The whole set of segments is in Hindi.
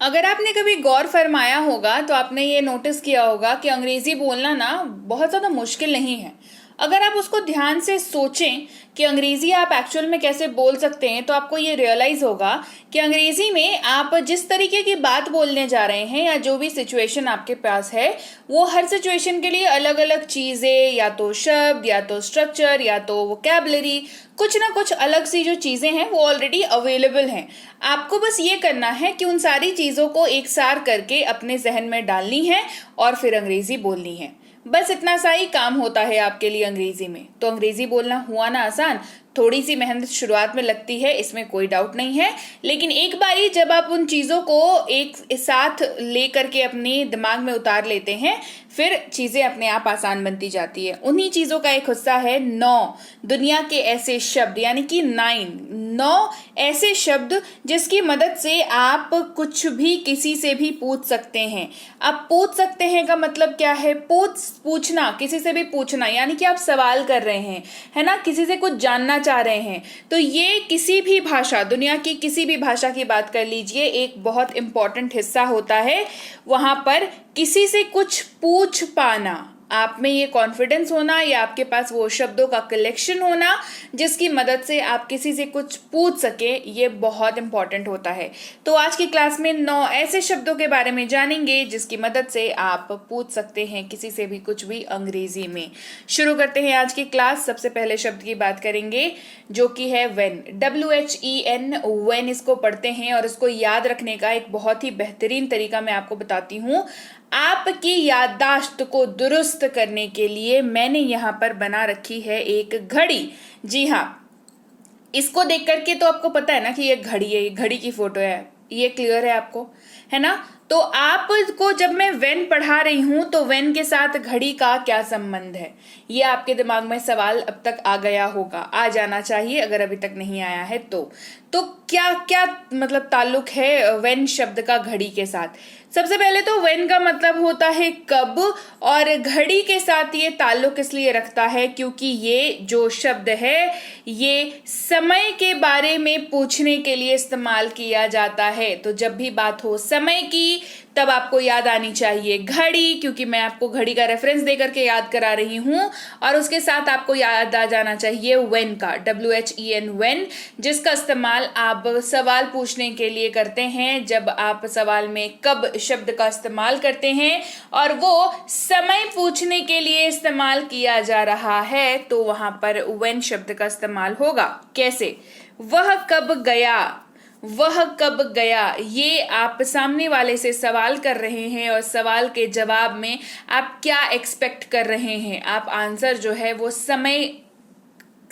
अगर आपने कभी गौर फरमाया होगा तो आपने ये नोटिस किया होगा कि अंग्रेजी बोलना ना बहुत ज़्यादा मुश्किल नहीं है। अगर आप उसको ध्यान से सोचें कि अंग्रेजी आप एक्चुअल में कैसे बोल सकते हैं तो आपको ये रियलाइज़ होगा कि अंग्रेजी में आप जिस तरीके की बात बोलने जा रहे हैं या जो भी सिचुएशन आपके पास है वो हर सिचुएशन के लिए अलग अलग चीज़ें, या तो शब्द, या तो स्ट्रक्चर, या तो वोकैबुलरी, कुछ ना कुछ अलग सी जो चीज़ें हैं वो ऑलरेडी अवेलेबल हैं। आपको बस ये करना है कि उन सारी चीज़ों को एक सार करके अपने जहन में डालनी है और फिर अंग्रेजी बोलनी है। बस इतना सा ही काम होता है आपके लिए अंग्रेजी में। तो अंग्रेजी बोलना हुआ ना आसान। थोड़ी सी मेहनत शुरुआत में लगती है, इसमें कोई डाउट नहीं है, लेकिन एक बारी जब आप उन चीज़ों को एक साथ ले करके अपने दिमाग में उतार लेते हैं फिर चीज़ें अपने आप आसान बनती जाती है। उन्हीं चीज़ों का एक हिस्सा है 9 दुनिया के ऐसे शब्द, यानी कि 9 ऐसे शब्द जिसकी मदद से आप कुछ भी किसी से भी पूछ सकते हैं। आप पूछ सकते हैं का मतलब क्या है? पूछना, किसी से भी पूछना, यानी कि आप सवाल कर रहे हैं, है ना, किसी से कुछ जानना चाह रहे हैं। तो ये किसी भी भाषा, दुनिया की किसी भी भाषा की बात कर लीजिए, एक बहुत इंपॉर्टेंट हिस्सा होता है वहां पर किसी से कुछ पूछ पाना। आप में ये कॉन्फिडेंस होना या आपके पास वो शब्दों का कलेक्शन होना जिसकी मदद से आप किसी से कुछ पूछ सके, ये बहुत इंपॉर्टेंट होता है। तो आज की क्लास में 9 ऐसे शब्दों के बारे में जानेंगे जिसकी मदद से आप पूछ सकते हैं किसी से भी कुछ भी अंग्रेजी में। शुरू करते हैं आज की क्लास। सबसे पहले शब्द की बात करेंगे जो कि है व्हेन, WHEN। व्हेन इसको पढ़ते हैं और इसको याद रखने का एक बहुत ही बेहतरीन तरीका मैं आपको बताती हूँ। आपकी याददाश्त को दुरुस्त करने के लिए मैंने यहाँ पर बना रखी है एक घड़ी। जी हाँ, इसको देख करके तो आपको पता है ना कि ये घड़ी है, ये घड़ी की फोटो है, ये क्लियर है आपको, है ना। तो आपको जब मैं व्हेन पढ़ा रही हूं तो व्हेन के साथ घड़ी का क्या संबंध है, ये आपके दिमाग में सवाल अब तक आ गया होगा, आ जाना चाहिए अगर अभी तक नहीं आया है तो क्या क्या मतलब ताल्लुक है व्हेन शब्द का घड़ी के साथ। सबसे पहले तो व्हेन का मतलब होता है कब, और घड़ी के साथ ये ताल्लुक इसलिए रखता है क्योंकि ये जो शब्द है ये समय के बारे में पूछने के लिए इस्तेमाल किया जाता है। तो जब भी बात हो समय की तब आपको याद आनी चाहिए घड़ी, क्योंकि मैं आपको घड़ी का रेफरेंस देकर के याद करा रही हूं, और उसके साथ आपको याद आ जाना चाहिए व्हेन का, WHEN व्हेन, जिसका इस्तेमाल आप सवाल पूछने के लिए करते हैं। जब आप सवाल में कब शब्द का इस्तेमाल करते हैं और वो समय पूछने के लिए इस्तेमाल किया जा रहा है तो वहां पर व्हेन शब्द का इस्तेमाल होगा। कैसे? वह कब गया, वह कब गया, ये आप सामने वाले से सवाल कर रहे हैं और सवाल के जवाब में आप क्या एक्सपेक्ट कर रहे हैं, आप आंसर जो है वो समय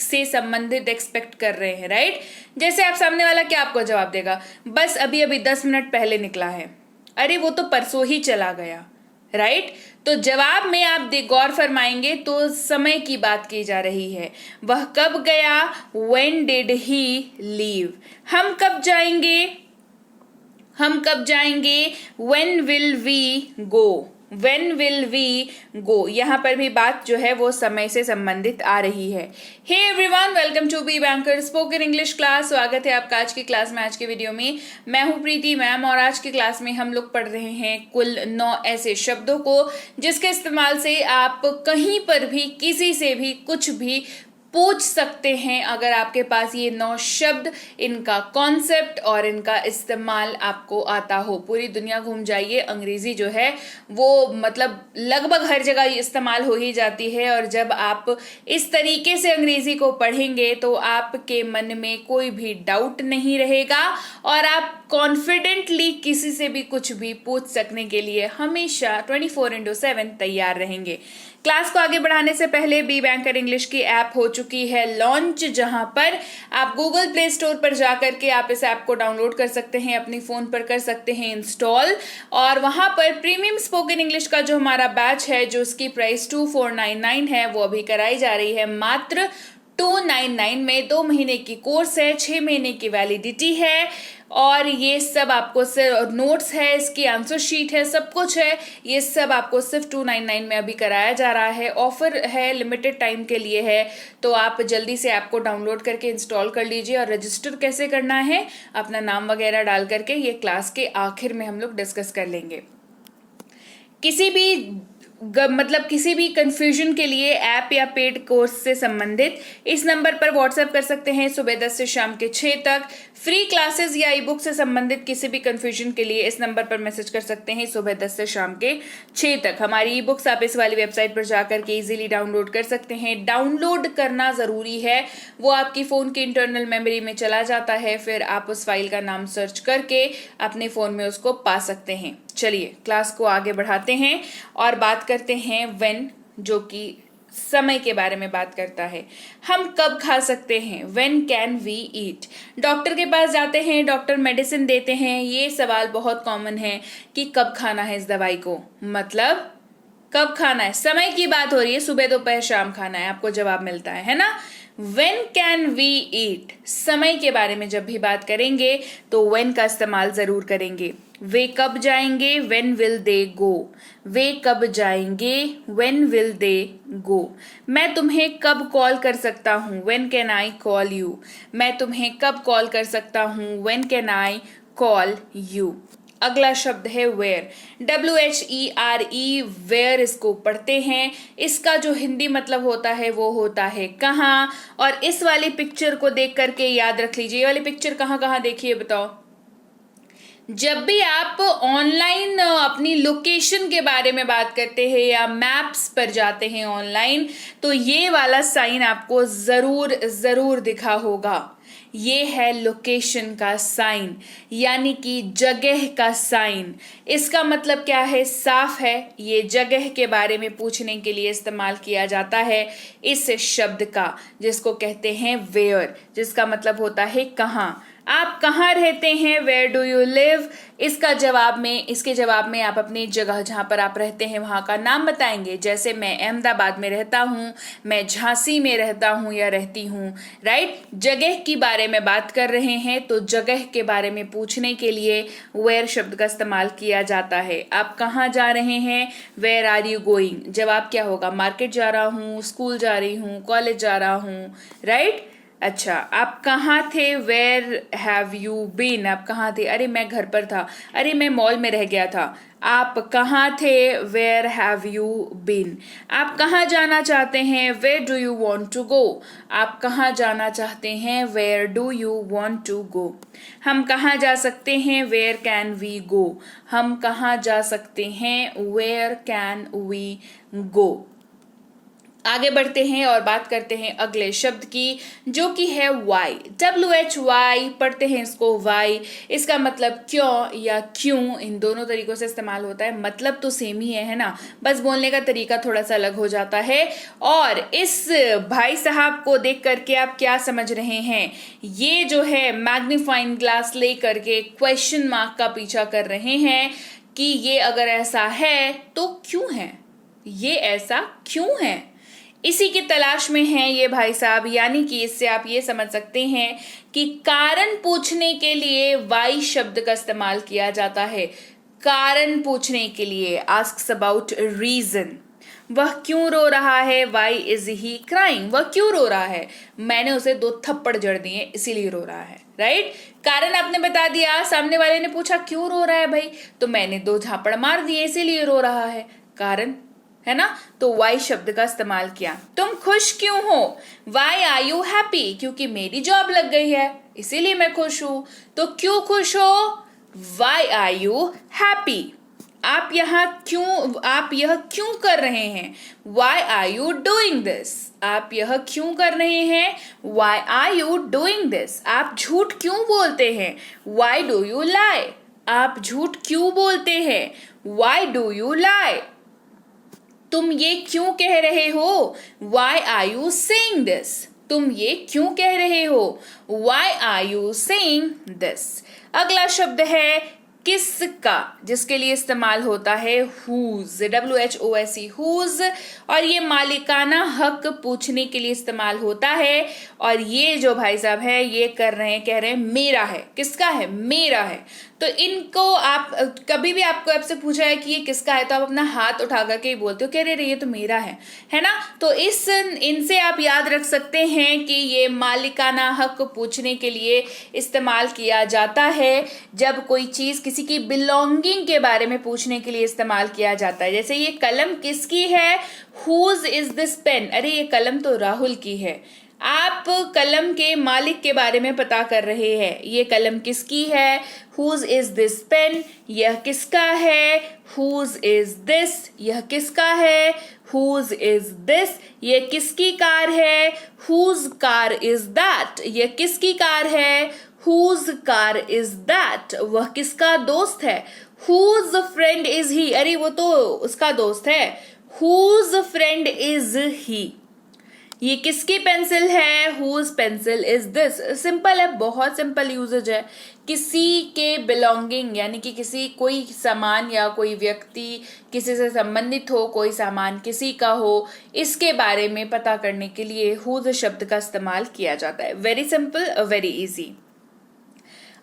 से संबंधित एक्सपेक्ट कर रहे हैं, राइट। जैसे आप सामने वाला क्या आपको जवाब देगा, बस अभी अभी 10 मिनट पहले निकला है, अरे वो तो परसों ही चला गया, राइट। तो जवाब में आप गौर फरमाएंगे तो समय की बात की जा रही है। वह कब गया, when did he leave। हम कब जाएंगे, हम कब जाएंगे, when will we go, when will we go। यहाँ पर भी बात जो है वो समय से संबंधित आ रही है। Hey everyone, welcome to B banker spoken English class. स्वागत है आपका आज की क्लास में। आज के वीडियो में मैं हूँ प्रीति मैम, और आज की क्लास में हम लोग पढ़ रहे हैं कुल 9 ऐसे शब्दों को जिसके इस्तेमाल से आप कहीं पर भी किसी से भी कुछ भी पूछ सकते हैं। अगर आपके पास ये 9 शब्द, इनका कॉन्सेप्ट और इनका इस्तेमाल आपको आता हो। पूरी दुनिया घूम जाइए, अंग्रेजी जो है वो मतलब लगभग हर जगह इस्तेमाल हो ही जाती है, और जब आप इस तरीके से अंग्रेजी को पढ़ेंगे तो आपके मन में कोई भी डाउट नहीं रहेगा और आप कॉन्फिडेंटली किसी से भी कुछ भी पूछ सकने के लिए हमेशा 24/7 तैयार रहेंगे। क्लास को आगे बढ़ाने से पहले बी बैंकर इंग्लिश की ऐप हो चुकी है लॉन्च, जहां पर आप गूगल प्ले स्टोर पर जाकर के आप इस ऐप को डाउनलोड कर सकते हैं, अपनी फोन पर कर सकते हैं इंस्टॉल, और वहां पर प्रीमियम स्पोकन इंग्लिश का जो हमारा बैच है जो उसकी प्राइस 2499 है वो अभी कराई जा रही है मात्र 299 में। 2 महीने की कोर्स है, 6 महीने की वैलिडिटी है, और ये सब आपको सिर्फ नोट्स है, इसकी आंसर शीट है, सब कुछ है। ये सब आपको सिर्फ 299 में अभी कराया जा रहा है। ऑफर है, लिमिटेड टाइम के लिए है, तो आप जल्दी से ऐप को डाउनलोड करके इंस्टॉल कर लीजिए। और रजिस्टर कैसे करना है, अपना नाम वगैरह डाल करके, ये क्लास के आखिर में हम लोग डिस्कस कर लेंगे। किसी भी मतलब किसी भी कंफ्यूजन के लिए ऐप या पेड कोर्स से संबंधित इस नंबर पर व्हाट्सएप कर सकते हैं सुबह 10 से शाम के 6 तक। फ्री क्लासेस या ई बुक से संबंधित किसी भी कंफ्यूजन के लिए इस नंबर पर मैसेज कर सकते हैं सुबह 10 से शाम के 6 तक। हमारी ई बुक्स आप इस वाली वेबसाइट पर जाकर के इजीली डाउनलोड कर सकते हैं। डाउनलोड करना जरूरी है, वो आपकी फोन की इंटरनल मेमोरी में चला जाता है, फिर आप उस फाइल का नाम सर्च करके अपने फोन में उसको पा सकते हैं। चलिए क्लास को आगे बढ़ाते हैं और बात करते हैं व्हेन, जो कि समय के बारे में बात करता है। हम कब खा सकते हैं, when can we eat. Doctor के पास जाते हैं, डॉक्टर मेडिसिन देते हैं, ये सवाल बहुत कॉमन है कि कब खाना है इस दवाई को, मतलब कब खाना है, समय की बात हो रही है, सुबह दोपहर शाम खाना है, आपको जवाब मिलता है ना। व्हेन कैन वी ईट, समय के बारे में जब भी बात करेंगे तो व्हेन का इस्तेमाल जरूर करेंगे। वे कब जाएंगे, व्हेन विल दे गो। वे कब जाएंगे, व्हेन विल दे गो। मैं तुम्हें कब कॉल कर सकता हूँ, when can I call you. मैं तुम्हें कब कॉल कर सकता हूँ, when can I call you. अगला शब्द है वेयर, WHERE, वेयर इसको पढ़ते हैं। इसका जो हिंदी मतलब होता है वो होता है कहाँ। और इस वाली पिक्चर को देख करके याद रख लीजिए, ये वाली पिक्चर कहाँ कहाँ देखिए बताओ। जब भी आप ऑनलाइन अपनी लोकेशन के बारे में बात करते हैं या मैप्स पर जाते हैं ऑनलाइन, तो ये वाला साइन आपको जरूर जरूर दिखा होगा। ये है लोकेशन का साइन, यानी कि जगह का साइन। इसका मतलब क्या है, साफ है, ये जगह के बारे में पूछने के लिए इस्तेमाल किया जाता है इस शब्द का, जिसको कहते हैं वेयर, जिसका मतलब होता है कहाँ। आप कहाँ रहते हैं, वेयर डू यू लिव। इसके जवाब में आप अपनी जगह जहाँ पर आप रहते हैं वहाँ का नाम बताएंगे। जैसे मैं अहमदाबाद में रहता हूँ, मैं झांसी में रहता हूँ या रहती हूँ, राइट। जगह की बारे में बात कर रहे हैं तो जगह के बारे में पूछने के लिए वेयर शब्द का इस्तेमाल किया जाता है। आप कहाँ जा रहे हैं, वेयर आर यू गोइंग। जवाब क्या होगा, मार्केट जा रहा हूँ, स्कूल जा रही हूँ, कॉलेज जा रहा हूँ, राइट। अच्छा, आप कहाँ थे, वेयर हैव यू बीन। आप कहाँ थे, अरे मैं घर पर था, अरे मैं मॉल में रह गया था। आप कहाँ थे, वेयर हैव यू बीन। आप कहाँ जाना चाहते हैं, where do you want to go. आप कहाँ जाना चाहते हैं, where do you want to go. हम कहाँ जा सकते हैं, वेयर कैन वी गो। हम कहाँ जा सकते हैं, वेयर कैन वी गो। आगे बढ़ते हैं और बात करते हैं अगले शब्द की, जो कि है वाई। WHY पढ़ते हैं इसको, वाई। इसका मतलब क्यों या क्यों, इन दोनों तरीकों से इस्तेमाल होता है। मतलब तो सेम ही है ना, बस बोलने का तरीका थोड़ा सा अलग हो जाता है। और इस भाई साहब को देख करके आप क्या समझ रहे हैं, ये जो है मैग्नीफाइंग ग्लास ले करके क्वेश्चन मार्क का पीछा कर रहे हैं कि ये अगर ऐसा है तो क्यों है, ये ऐसा क्यों है, इसी की तलाश में हैं ये भाई साहब। यानी कि इससे आप ये समझ सकते हैं कि कारण पूछने के लिए वाई शब्द का इस्तेमाल किया जाता है। कारण पूछने के लिए, आस्क्स अबाउट रीजन। वह क्यों रो रहा है, वाई इज ही क्राइंग। वह क्यों रो रहा है, मैंने उसे 2 थप्पड़ जड़ दिए इसीलिए रो रहा है, राइट। कारण आपने बता दिया, सामने वाले ने पूछा क्यों रो रहा है भाई, तो मैंने 2 झापड़ मार दिए इसीलिए रो रहा है, कारण है ना। तो वाई शब्द का इस्तेमाल किया। तुम खुश क्यों हो, वाई आर यू हैप्पी। क्योंकि मेरी जॉब लग गई है इसीलिए मैं खुश हूं। तो क्यों खुश हो, वाई आर यू हैप्पी। आप यह क्यों कर रहे हैं, why are you doing this. आप यह क्यों कर रहे हैं, why are you doing this. आप झूठ क्यों बोलते हैं, वाई डू यू लाई। आप झूठ क्यों बोलते हैं, वाई डू यू लाई। तुम ये क्यों कह रहे हो, why are you saying this. तुम ये क्यों कह रहे हो, why are you saying this. अगला शब्द है किसका, जिसके लिए इस्तेमाल होता है whose, WHOSE, whose। और ये मालिकाना हक पूछने के लिए इस्तेमाल होता है। और ये जो भाई साहब है ये कह रहे हैं मेरा है। किसका है? मेरा है। तो इनको आप कभी भी आपको आपसे पूछा है कि ये किसका है तो आप अपना हाथ उठा करके ही बोलते हो, कह रहे ये तो मेरा है ना। तो इनसे आप याद रख सकते हैं कि ये मालिकाना हक पूछने के लिए इस्तेमाल किया जाता है जब कोई चीज किसी की बिलोंगिंग के बारे में पूछने के लिए इस्तेमाल किया जाता है। जैसे ये कलम किसकी है? Whose is this pen? अरे ये कलम तो राहुल की है। आप कलम के मालिक के बारे में पता कर रहे हैं। ये कलम किसकी है? Whose is this pen? यह किसका है? Whose is this? यह किसका है? Whose is this? ये किसकी कार है? Whose car is that? यह किसकी कार है? Whose car is that? वह किसका दोस्त है? Whose friend is he? अरे वो तो उसका दोस्त है। Whose friend is he? ये किसकी पेंसिल है? Whose pencil is this? Simple है, बहुत सिंपल यूजेज है। किसी के बिलोंगिंग यानी कि किसी कोई सामान या कोई व्यक्ति किसी से संबंधित हो, कोई सामान किसी का हो, इसके बारे में पता करने के लिए हुज शब्द का इस्तेमाल किया जाता है। Very simple, very easy.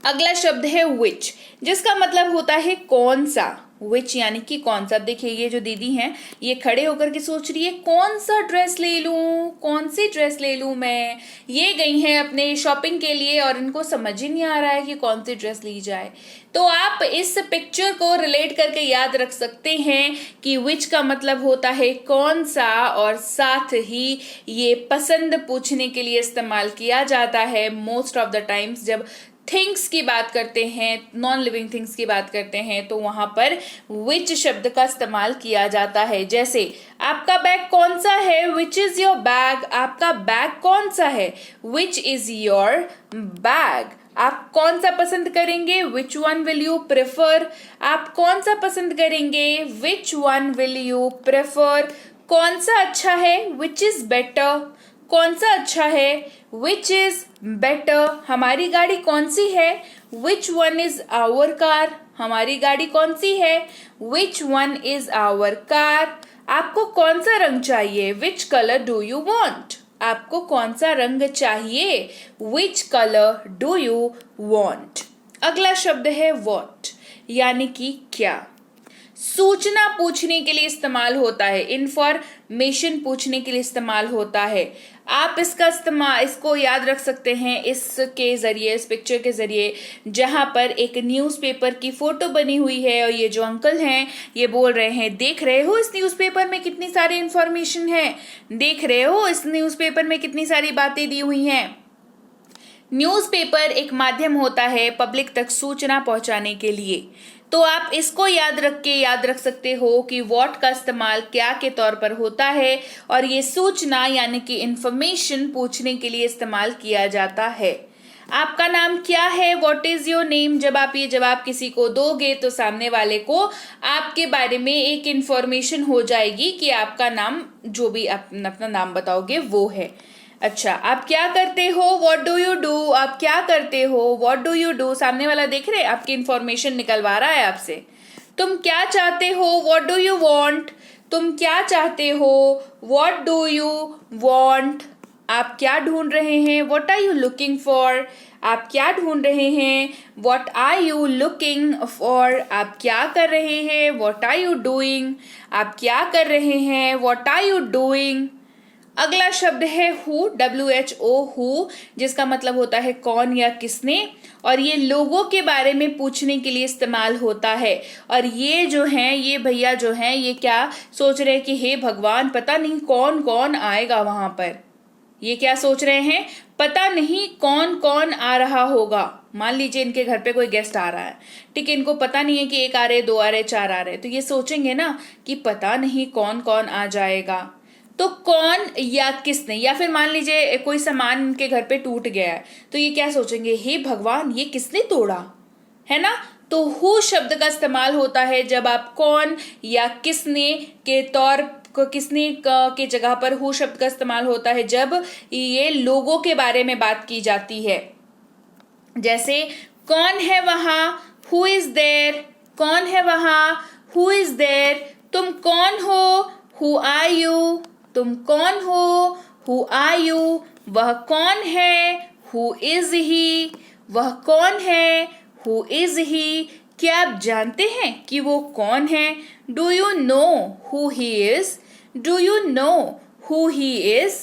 अगला शब्द है विच, जिसका मतलब होता है कौन सा। विच यानी कि कौन सा। देखिए ये जो दीदी हैं ये खड़े होकर के सोच रही है कौन सा ड्रेस ले लूं, कौन सी ड्रेस ले लूं मैं। ये गई हैं अपने शॉपिंग के लिए और इनको समझ ही नहीं आ रहा है कि कौन सी ड्रेस ली जाए। तो आप इस पिक्चर को रिलेट करके याद रख सकते हैं कि विच का मतलब होता है कौन सा, और साथ ही ये पसंद पूछने के लिए इस्तेमाल किया जाता है मोस्ट ऑफ द टाइम्स। जब थिंग्स की बात करते हैं, नॉन लिविंग थिंग्स की बात करते हैं, तो वहां पर विच शब्द का इस्तेमाल किया जाता है। जैसे आपका बैग कौन सा है? Which is your bag? आपका बैग कौन सा है? Which is your bag? आप कौन सा पसंद करेंगे? Which one will you prefer? आप कौन सा पसंद करेंगे? Which one will you prefer? कौन सा अच्छा है? Which is better? कौन सा अच्छा है? Which is better? हमारी गाड़ी कौन सी है? Which one is our car? हमारी गाड़ी कौन सी है? Which one is our car? आपको कौन सा रंग चाहिए? Which colour do you want? आपको कौन सा रंग चाहिए? Which colour do you want? अगला शब्द है वॉट, यानी कि क्या। सूचना पूछने के लिए इस्तेमाल होता है, इंफॉर्मेशन पूछने के लिए इस्तेमाल होता है। आप इसको याद रख सकते हैं इसके जरिए, इस पिक्चर के जरिए, जहां पर एक न्यूज़पेपर की फोटो बनी हुई है और ये जो अंकल हैं ये बोल रहे हैं देख रहे हो इस न्यूज़पेपर में कितनी सारी इंफॉर्मेशन है, देख रहे हो इस न्यूज़पेपर में कितनी सारी बातें दी हुई हैं। न्यूज़पेपर एक माध्यम होता है पब्लिक तक सूचना पहुंचाने के लिए। तो आप इसको याद रख सकते हो कि व्हाट का इस्तेमाल क्या के तौर पर होता है, और ये सूचना यानी कि इंफॉर्मेशन पूछने के लिए इस्तेमाल किया जाता है। आपका नाम क्या है? What is your name? जब आप ये जवाब किसी को दोगे तो सामने वाले को आपके बारे में एक इंफॉर्मेशन हो जाएगी कि आपका नाम, जो भी आप अपना नाम बताओगे वो है। अच्छा, आप क्या करते हो? What do you do? आप क्या करते हो? What do you do? सामने वाला देख रहे, आपकी इंफॉर्मेशन निकलवा रहा है आपसे। तुम क्या चाहते हो? What do you want? तुम क्या चाहते हो? What do you want? आप क्या ढूंढ रहे हैं? What are you looking for? आप क्या ढूंढ रहे हैं? What are you looking for? आप क्या कर रहे हैं? What are you doing? आप क्या कर रहे हैं? What are you doing? अगला शब्द है हु, WHO, हु, जिसका मतलब होता है कौन या किसने, और ये लोगों के बारे में पूछने के लिए इस्तेमाल होता है। और ये जो हैं, ये भैया जो हैं, ये क्या सोच रहे हैं कि हे भगवान पता नहीं कौन कौन आएगा वहां पर। ये क्या सोच रहे हैं? पता नहीं कौन कौन आ रहा होगा। मान लीजिए इनके घर पे कोई गेस्ट आ रहा है, ठीक है, इनको पता नहीं है कि 1 आ रहे, 2 आ रहे, 4 आ रहे, तो ये सोचेंगे ना कि पता नहीं कौन कौन आ जाएगा। तो कौन या किसने, या फिर मान लीजिए कोई सामान इनके घर पे टूट गया है, तो ये क्या सोचेंगे, हे भगवान ये किसने तोड़ा, है ना। तो हु शब्द का इस्तेमाल होता है जब आप कौन या किसने के किसने के जगह पर हु शब्द का इस्तेमाल होता है जब ये लोगों के बारे में बात की जाती है। जैसे कौन है वहां? हु इज देयर, कौन है वहां, हु इज देयर, तुम कौन हो, हु आर यू, तुम कौन हो, हु आर यू, वह कौन है, हु इज ही, वह कौन है, हु इज ही, क्या आप जानते हैं कि वो कौन है, do you know who he is, do you know who he is,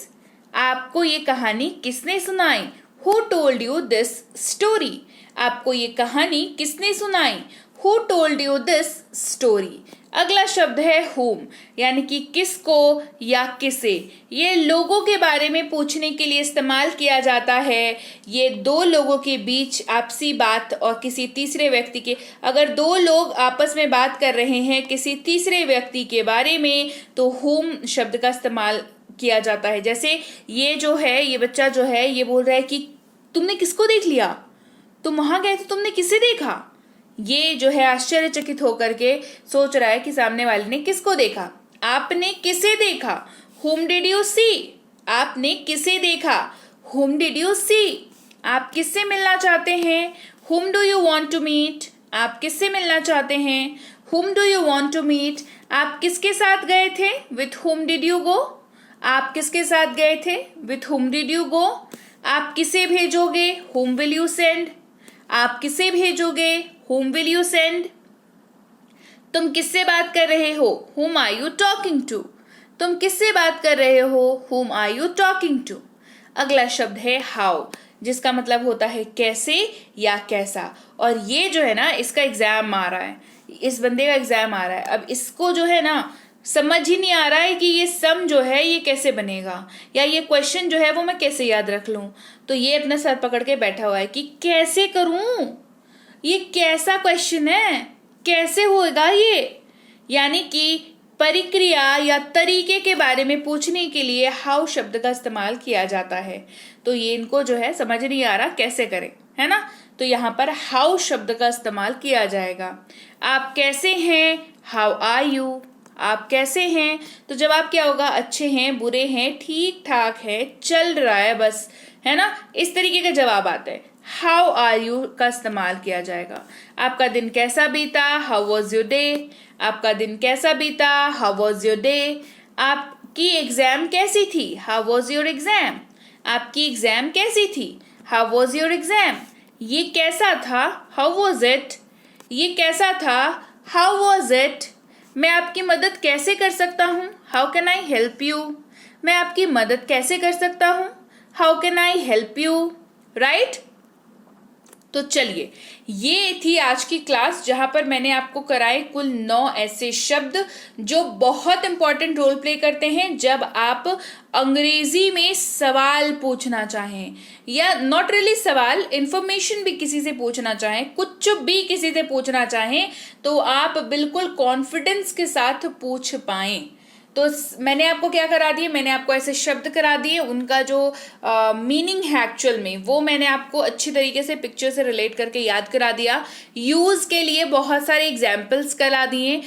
आपको ये कहानी किसने सुनाई, who told you this story, आपको ये कहानी किसने सुनाई, who told you this story. अगला शब्द है whom, यानी कि किसको या किसे। ये लोगों के बारे में पूछने के लिए इस्तेमाल किया जाता है। ये दो लोगों के बीच आपसी बात और किसी तीसरे व्यक्ति के, अगर दो लोग आपस में बात कर रहे हैं किसी तीसरे व्यक्ति के बारे में तो whom शब्द का इस्तेमाल किया जाता है। जैसे ये जो है, ये बच्चा जो है ये बोल रहा है कि तुमने किसको देख लिया, तुम वहां गए थे, तुमने किसे देखा। ये जो है आश्चर्यचकित होकर के सोच रहा है कि सामने वाले ने किसको देखा। आपने किसे देखा, whom did you see, आपने किसे देखा, whom did you see, आप किससे मिलना चाहते हैं, whom do you want to meet, आप किससे मिलना चाहते हैं, whom do you want to meet, आप किसके साथ गए थे, with whom did you go, आप किसके साथ गए थे, with whom did you go, आप किसे भेजोगे, whom will you send, आप किसे भेजोगे, whom will you send, तुम किससे बात कर रहे हो, whom are you talking to, तुम किससे बात कर रहे हो, whom are you talking to। अगला शब्द है how, जिसका मतलब होता है कैसे या कैसा। और ये जो है ना, इसका एग्जाम आ रहा है, इस बंदे का एग्जाम आ रहा है। अब इसको जो है ना समझ ही नहीं आ रहा है कि ये सम जो है ये कैसे बनेगा, या ये क्वेश्चन जो है वो मैं कैसे याद रख लूं। तो ये अपना सर पकड़ के बैठा हुआ है कि कैसे करूं, ये कैसा क्वेश्चन है, कैसे होगा ये। यानी कि प्रक्रिया या तरीके के बारे में पूछने के लिए हाउ शब्द का इस्तेमाल किया जाता है। तो ये इनको जो है समझ नहीं आ रहा कैसे करें, है ना। तो यहाँ पर हाउ शब्द का इस्तेमाल किया जाएगा। आप कैसे हैं, हाउ आर यू, आप कैसे हैं। तो जवाब क्या होगा, अच्छे हैं, बुरे हैं, ठीक ठाक है, चल रहा है बस, है ना। इस तरीके का जवाब आता है। हाउ आर यू का इस्तेमाल किया जाएगा। आपका दिन कैसा बीता, हाउ वॉज योर डे, आपका दिन कैसा बीता, हाउ वॉज योर डे। आपकी एग्जाम कैसी थी, हाउ वॉज योर एग्जाम, आपकी एग्जाम कैसी थी, हाउ वॉज योर एग्जाम। ये कैसा था, हाउ वॉज इट, ये कैसा था, हाउ वॉज इट। मैं आपकी मदद कैसे कर सकता हूँ, how can I help you, मैं आपकी मदद कैसे कर सकता हूँ, how can I help you, right. तो चलिए, ये थी आज की क्लास जहां पर मैंने आपको कराए कुल 9 ऐसे शब्द जो बहुत इंपॉर्टेंट रोल प्ले करते हैं जब आप अंग्रेजी में सवाल पूछना चाहें, या नॉट रियली सवाल, इंफॉर्मेशन भी किसी से पूछना चाहें, कुछ भी किसी से पूछना चाहें तो आप बिल्कुल कॉन्फिडेंस के साथ पूछ पाएं। तो मैंने आपको क्या करा दिए, मैंने आपको ऐसे शब्द करा दिए, उनका जो मीनिंग है एक्चुअल में वो मैंने आपको अच्छी तरीके से पिक्चर से रिलेट करके याद करा दिया। यूज के लिए बहुत सारे एग्जाम्पल्स करा दिए।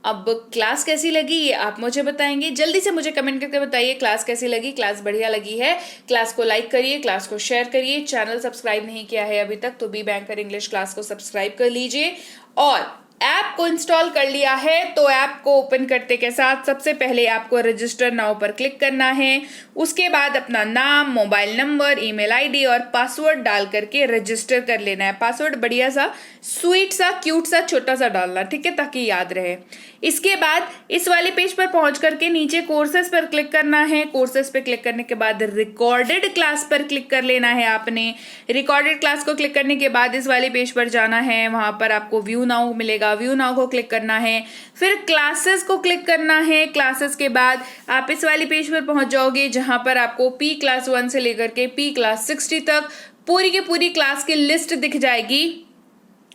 अब क्लास कैसी लगी ये आप मुझे बताएंगे, जल्दी से मुझे कमेंट करके बताइए क्लास कैसी लगी। क्लास बढ़िया लगी है, क्लास को लाइक करिए, क्लास को शेयर करिए। चैनल सब्सक्राइब नहीं किया है अभी तक तो बी बैंकर इंग्लिश क्लास को सब्सक्राइब कर लीजिए। और ऐप को इंस्टॉल कर लिया है तो ऐप को ओपन करते के साथ सबसे पहले आपको रजिस्टर नाउ पर क्लिक करना है। उसके बाद अपना नाम, मोबाइल नंबर, ईमेल आईडी और पासवर्ड डाल करके रजिस्टर कर लेना है। पासवर्ड बढ़िया सा, स्वीट सा, क्यूट सा, छोटा सा डालना, ठीक है, ताकि याद रहे। इसके बाद इस वाले पेज पर पहुंच करके नीचे कोर्सेज पर क्लिक करना है। कोर्सेज पे क्लिक करने के बाद रिकॉर्डेड क्लास पर क्लिक कर लेना है आपने। रिकॉर्डेड क्लास को क्लिक करने के बाद इस वाले पेज पर जाना है, वहां पर आपको व्यू नाउ मिलेगा, व्यू नाउ को क्लिक करना है। फिर क्लासेस को क्लिक करना है। क्लासेस के बाद आप इस वाली पेज पर पहुंच जाओगे जहां पर आपको पी क्लास 1 से लेकर के पी क्लास 60 तक पूरी की पूरी क्लास की लिस्ट दिख जाएगी।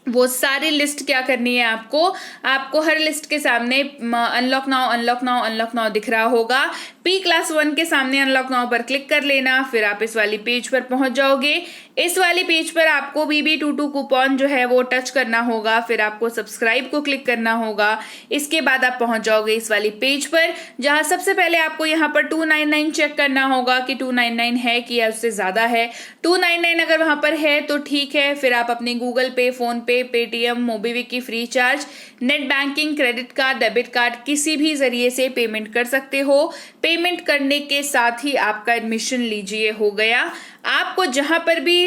वो सारी लिस्ट क्या करनी है आपको हर लिस्ट के सामने unlock now, unlock now, unlock now दिख रहा होगा। पी क्लास 1 के सामने अनलॉक नाउ पर क्लिक कर लेना। फिर आप इस वाली पेज पर पहुंच जाओगे। इस वाली पेज पर आपको BB22 कूपन जो है वो टच करना होगा, फिर आपको सब्सक्राइब को क्लिक करना होगा। इसके बाद आप पहुंच जाओगे इस वाली पेज पर, जहां सबसे पहले आपको यहाँ पर 299 चेक करना होगा कि 299 है कि या उससे ज्यादा है। 299 अगर वहां पर है तो ठीक है, फिर आप अपनी Google Pay, PhonePe, Paytm, MobiKwik, Freecharge, net banking, credit card, debit card किसी भी जरिए से पेमेंट कर सकते हो। पेमेंट करने के साथ ही आपका एडमिशन लीजिए हो गया। आपको जहां पर भी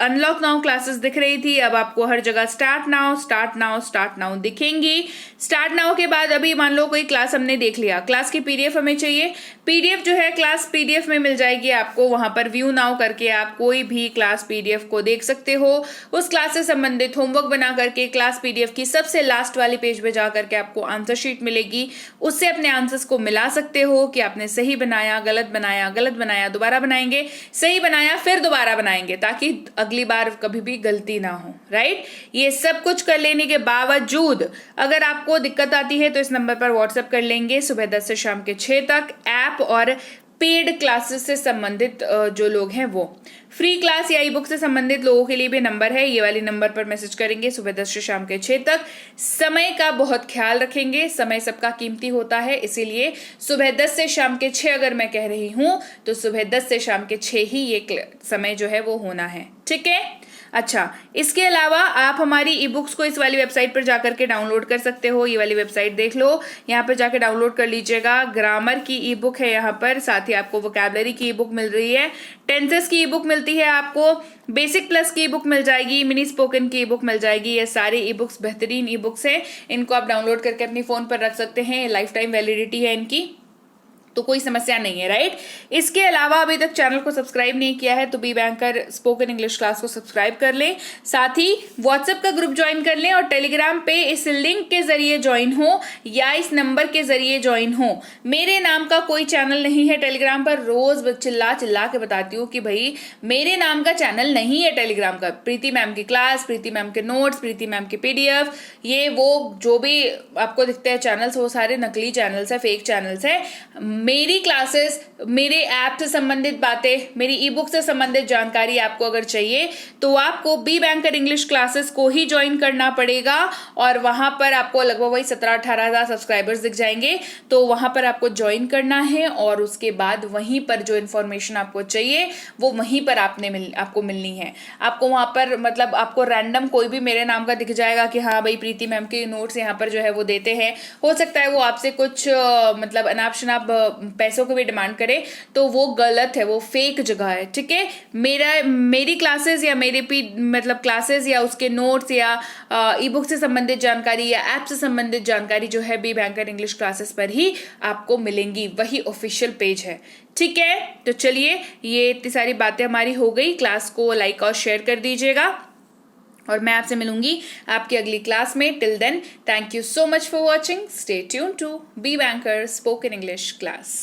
अनलॉक नाउ क्लासेस दिख रही थी, अब आपको हर जगह start now, start now, start now दिखेंगी। स्टार्ट नाउ के बाद अभी मान लो कोई क्लास हमने देख लिया, क्लास की पीडीएफ हमें चाहिए। पीडीएफ जो है क्लास पीडीएफ में मिल जाएगी आपको, वहां पर व्यू नाउ करके आप कोई भी क्लास पीडीएफ को देख सकते हो। उस क्लास से संबंधित होमवर्क बना करके क्लास पीडीएफ की सबसे लास्ट वाली पेज पे जा करके आपको आंसर शीट मिलेगी, उससे अपने आंसर्स को मिला सकते हो कि आपने सही बनाया, गलत बनाया, गलत बनाया, दोबारा बनाएंगे, सही बनाया फिर दोबारा बनाएंगे, ताकि अगली बार कभी भी गलती ना हो। राइट, ये सब कुछ कर लेने के बावजूद अगर आपको दिक्कत आती है तो इस नंबर पर व्हाट्सएप कर लेंगे सुबह 10 से शाम के 6 तक। ऐप और पेड क्लासेस से संबंधित जो लोग हैं वो, फ्री क्लास या ई बुक से संबंधित लोगों के लिए भी नंबर है, ये वाली नंबर पर मैसेज करेंगे सुबह 10 से शाम के 6 तक। समय का बहुत ख्याल रखेंगे, समय सबका कीमती होता है, इसीलिए सुबह 10 से शाम के 6 अगर मैं कह रही हूं तो सुबह 10 से शाम के 6 ही ये समय जो है वो होना है। ठीक है, अच्छा, इसके अलावा आप हमारी ई बुक्स को इस वाली वेबसाइट पर जाकर के डाउनलोड कर सकते हो। ये वाली वेबसाइट देख लो, यहाँ पर जाकर डाउनलोड कर लीजिएगा। ग्रामर की ई बुक है यहाँ पर, साथ ही आपको वोकैबुलरी की ई बुक मिल रही है, टेंसेस की ई बुक मिलती है आपको, बेसिक प्लस की ई बुक मिल जाएगी, मिनी स्पोकन की ई बुक मिल जाएगी। ये सारी ई बुक्स बेहतरीन ई बुक्स हैं, इनको आप डाउनलोड करके अपनी फोन पर रख सकते हैं, लाइफ टाइम वैलिडिटी है इनकी, तो कोई समस्या नहीं है। राइट, इसके अलावा अभी तक चैनल को सब्सक्राइब नहीं किया है तो be banker spoken English class को सब्सक्राइब कर लें, साथ ही व्हाट्सएप का ग्रुप ज्वाइन कर लें और टेलीग्राम पे इस लिंक के जरिए ज्वाइन हो या इस नंबर के जरिए ज्वाइन हो। मेरे नाम का कोई चैनल नहीं है टेलीग्राम पर, रोज चिल्ला चिल्ला के बताती हूँ कि भाई मेरे नाम का चैनल नहीं है टेलीग्राम का। प्रीति मैम की क्लास, प्रीति मैम के नोट्स, प्रीति मैम की पीडीएफ, ये वो जो भी आपको दिखते हैं चैनल्स, वो सारे नकली चैनल्स है, फेक चैनल्स है। मेरी क्लासेस, मेरे ऐप से संबंधित बातें, मेरी ई बुक से संबंधित जानकारी आपको अगर चाहिए तो आपको बी बैंकर इंग्लिश क्लासेस को ही ज्वाइन करना पड़ेगा और वहां पर आपको लगभग वही 17-18 हजार सब्सक्राइबर्स दिख जाएंगे, तो वहां पर आपको ज्वाइन करना है और उसके बाद वहीं पर जो इन्फॉर्मेशन आपको चाहिए वो वहीं पर आपको मिलनी है। आपको वहां पर मतलब आपको रैंडम कोई भी मेरे नाम का दिख जाएगा कि हाँ भाई प्रीति मैम के नोट्स यहाँ पर जो है वो देते हैं, हो सकता है वो आपसे कुछ मतलब अनाप शनाप पैसों को भी डिमांड करे, तो वो गलत है, वो फेक जगह है। ठीक है, मेरी क्लासेस या मेरे मतलब क्लासेस या उसके नोट्स या ई बुक से संबंधित जानकारी या ऐप से संबंधित जानकारी जो है बी बैंकर इंग्लिश क्लासेस पर ही आपको मिलेंगी, वही ऑफिशियल पेज है। ठीक है, तो चलिए ये इतनी सारी बातें हमारी हो गई। क्लास को लाइक और शेयर कर दीजिएगा और मैं आपसे मिलूंगी आपकी अगली क्लास में। Till then, thank you so much for watching, stay tune to B banker spoken English class.